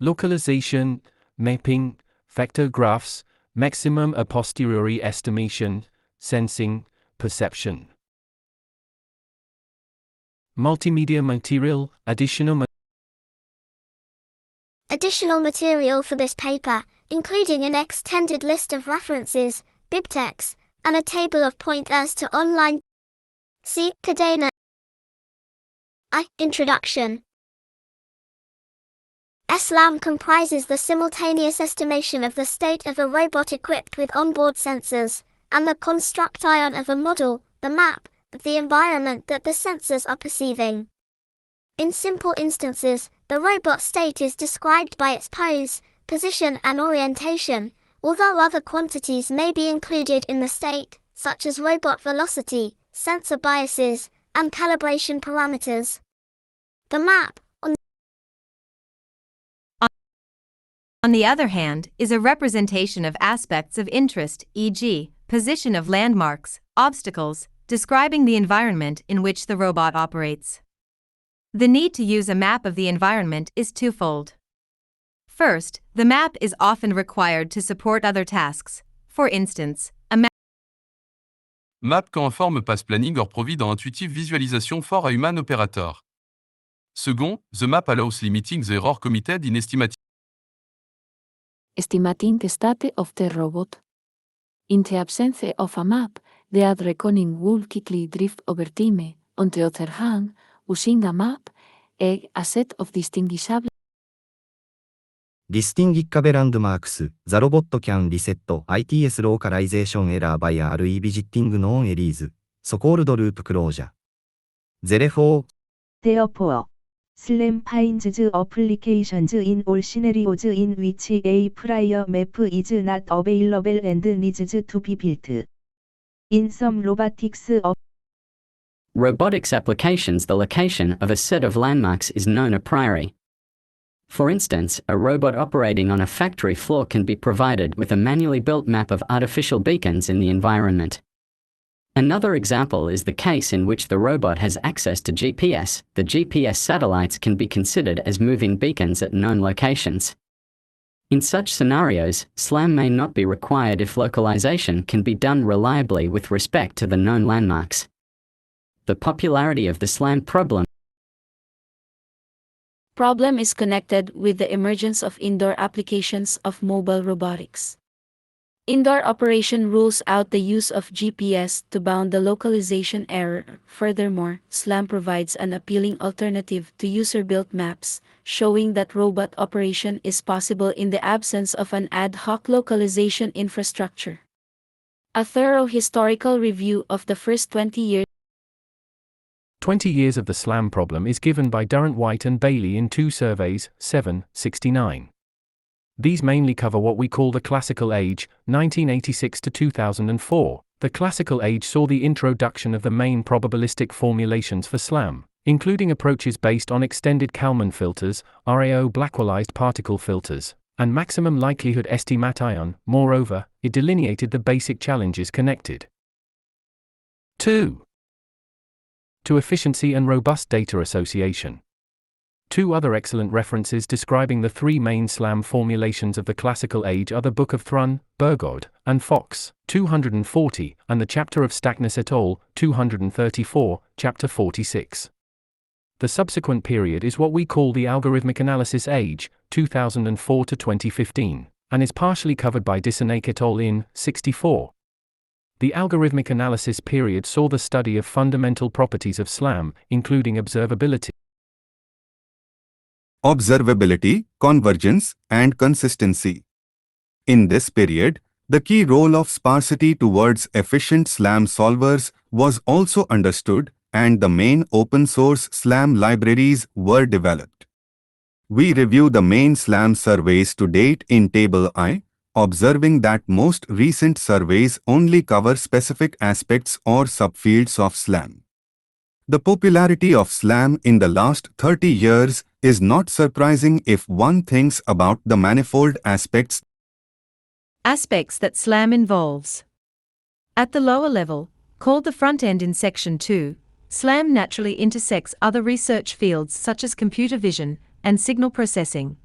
localization, mapping, vector graphs, maximum a posteriori estimation, sensing, perception. Multimedia material, Additional material for this paper, including an extended list of references, bibliotecs, and a table of pointers to online. See Cadena. Introduction. SLAM comprises the simultaneous estimation of the state of a robot equipped with onboard sensors, and the construction of a model, the map, of the environment that the sensors are perceiving. In simple instances, the robot state is described by its pose, position and orientation, although other quantities may be included in the state, such as robot velocity, sensor biases, and calibration parameters. The map, on the other hand, is a representation of aspects of interest, e.g., position of landmarks, obstacles, describing the environment in which the robot operates. The need to use a map of the environment is twofold. First, the map is often required to support other tasks. For instance, a map quand un forme pass planning or provide an intuitive visualization for a human operator. Second, the map allows limiting the error committed in estimating the state of the robot. In the absence of a map, the ad reckoning would quickly drift over time. On the other hand, using a map, a set of distinguishable landmarks, the robot can reset its localization error by revisiting known areas, so-called loop closure. Therefore, SLAM finds applications in all scenarios in which a prior map is not available and needs to be built. In some robotics applications, the location of a set of landmarks is known a priori. For instance, a robot operating on a factory floor can be provided with a manually built map of artificial beacons in the environment. Another example is the case in which the robot has access to GPS. The GPS satellites can be considered as moving beacons at known locations. In such scenarios, SLAM may not be required if localization can be done reliably with respect to the known landmarks. The popularity of the SLAM problem is connected with the emergence of indoor applications of mobile robotics. Indoor operation rules out the use of GPS to bound the localization error. Furthermore, SLAM provides an appealing alternative to user-built maps, showing that robot operation is possible in the absence of an ad hoc localization infrastructure. A thorough historical review of the first 20 years of the SLAM problem is given by Durrant White and Bailey in two surveys, 769. These mainly cover what we call the Classical Age, 1986 to 2004. The Classical Age saw the introduction of the main probabilistic formulations for SLAM, including approaches based on extended Kalman filters, RAO Blackwellized particle filters, and maximum likelihood estimation. Moreover, it delineated the basic challenges connected to efficiency and robust data association. Two other excellent references describing the three main SLAM formulations of the Classical Age are the Book of Thrun, Burgod, and Fox, 240, and the chapter of Stackness et al., 234, chapter 46. The subsequent period is what we call the Algorithmic Analysis Age, 2004 to 2015, and is partially covered by Dissanayake et al. In 64. The algorithmic analysis period saw the study of fundamental properties of SLAM, including observability, convergence, and consistency. In this period, the key role of sparsity towards efficient SLAM solvers was also understood, and the main open-source SLAM libraries were developed. We review the main SLAM surveys to date in Table I, observing that most recent surveys only cover specific aspects or subfields of SLAM. The popularity of SLAM in the last 30 years is not surprising if one thinks about the manifold aspects that SLAM involves. At the lower level, called the front end in Section 2, SLAM naturally intersects other research fields such as computer vision and signal processing,